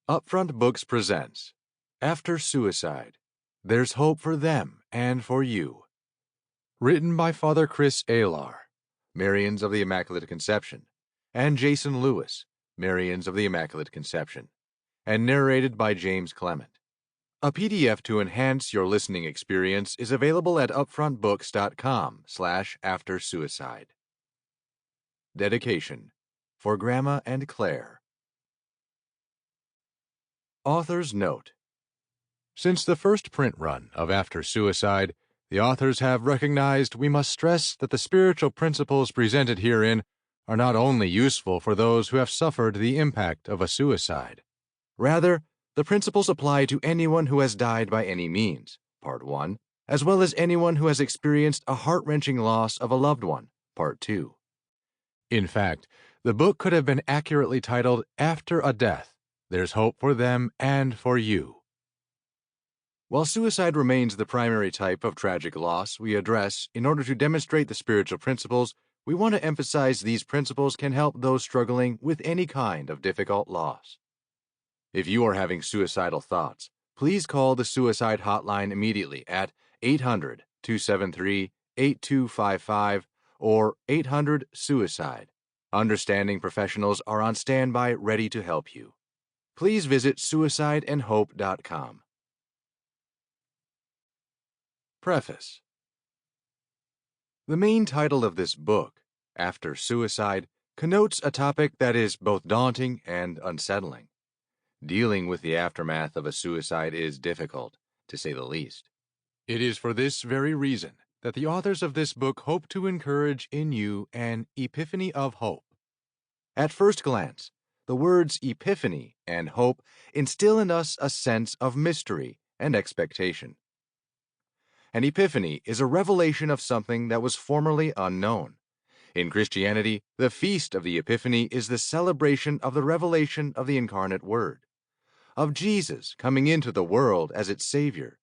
Upfront Books presents After Suicide, There's Hope for Them and for You. Written by Father Chris Alar, Marians of the Immaculate Conception, and Jason Lewis, Marians of the Immaculate Conception, and narrated by James Clement. A PDF to enhance your listening experience is available at upfrontbooks.com/aftersuicide. Dedication for Grandma and Claire. Author's Note. Since the first print run of After Suicide, the authors have recognized we must stress that the spiritual principles presented herein are not only useful for those who have suffered the impact of a suicide. Rather, the principles apply to anyone who has died by any means, Part 1, as well as anyone who has experienced a heart-wrenching loss of a loved one, Part 2. In fact, the book could have been accurately titled After a Death, There's Hope for Them and for You. While suicide remains the primary type of tragic loss we address in order to demonstrate the spiritual principles, we want to emphasize these principles can help those struggling with any kind of difficult loss. If you are having suicidal thoughts, please call the suicide hotline immediately at 800-273-8255 or 800-SUICIDE. Understanding professionals are on standby ready to help you. Please visit suicideandhope.com. Preface. The main title of this book, After Suicide, connotes a topic that is both daunting and unsettling. Dealing with the aftermath of a suicide is difficult, to say the least. It is for this very reason that the authors of this book hope to encourage in you an epiphany of hope. At first glance, the words epiphany and hope instill in us a sense of mystery and expectation. An epiphany is a revelation of something that was formerly unknown. In Christianity, the feast of the Epiphany is the celebration of the revelation of the incarnate Word, of Jesus coming into the world as its Savior.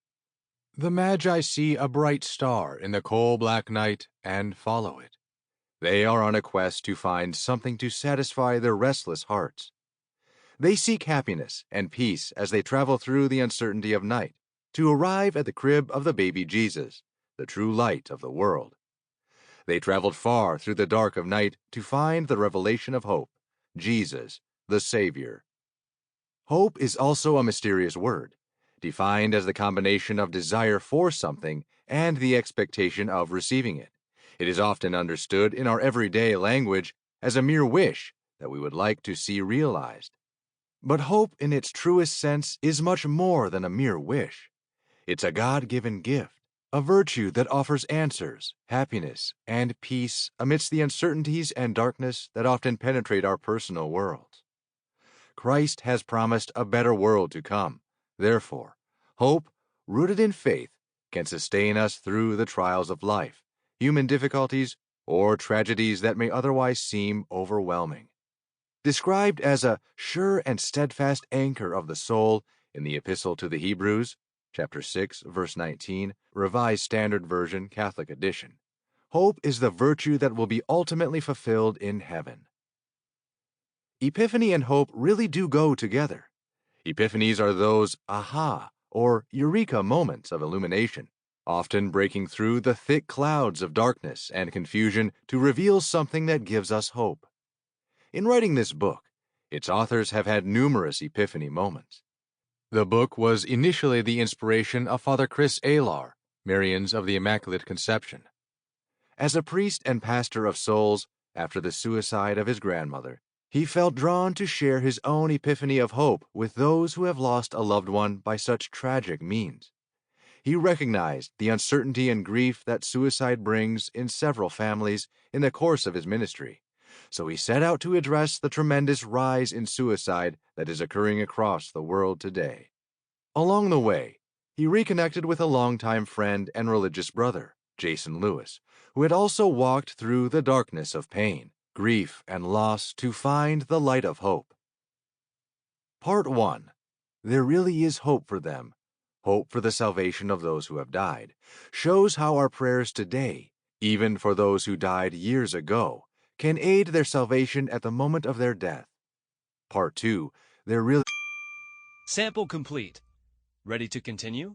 The Magi see a bright star in the coal-black night and follow it. They are on a quest to find something to satisfy their restless hearts. They seek happiness and peace as they travel through the uncertainty of night, to arrive at the crib of the baby Jesus, the true light of the world. They traveled far through the dark of night to find the revelation of hope, Jesus, the Savior. Hope is also a mysterious word, defined as the combination of desire for something and the expectation of receiving it. It is often understood in our everyday language as a mere wish that we would like to see realized. But hope in its truest sense is much more than a mere wish. It's a God-given gift, a virtue that offers answers, happiness, and peace amidst the uncertainties and darkness that often penetrate our personal worlds. Christ has promised a better world to come. Therefore, hope, rooted in faith, can sustain us through the trials of life, human difficulties, or tragedies that may otherwise seem overwhelming. Described as a sure and steadfast anchor of the soul in the Epistle to the Hebrews, chapter 6, verse 19, Revised Standard Version, Catholic Edition, hope is the virtue that will be ultimately fulfilled in heaven. Epiphany and hope really do go together. Epiphanies are those aha or eureka moments of illumination, often breaking through the thick clouds of darkness and confusion to reveal something that gives us hope. In writing this book, its authors have had numerous epiphany moments. The book was initially the inspiration of Father Chris Alar, Marians of the Immaculate Conception. As a priest and pastor of souls, after the suicide of his grandmother, he felt drawn to share his own epiphany of hope with those who have lost a loved one by such tragic means. He recognized the uncertainty and grief that suicide brings in several families in the course of his ministry, so he set out to address the tremendous rise in suicide that is occurring across the world today. Along the way, he reconnected with a longtime friend and religious brother, Jason Lewis, who had also walked through the darkness of pain, grief, and loss to find the light of hope. Part 1. There really is hope for them, hope for the salvation of those who have died, shows how our prayers today, even for those who died years ago, can aid their salvation at the moment of their death. Part 2. There really Sample complete. Ready to continue?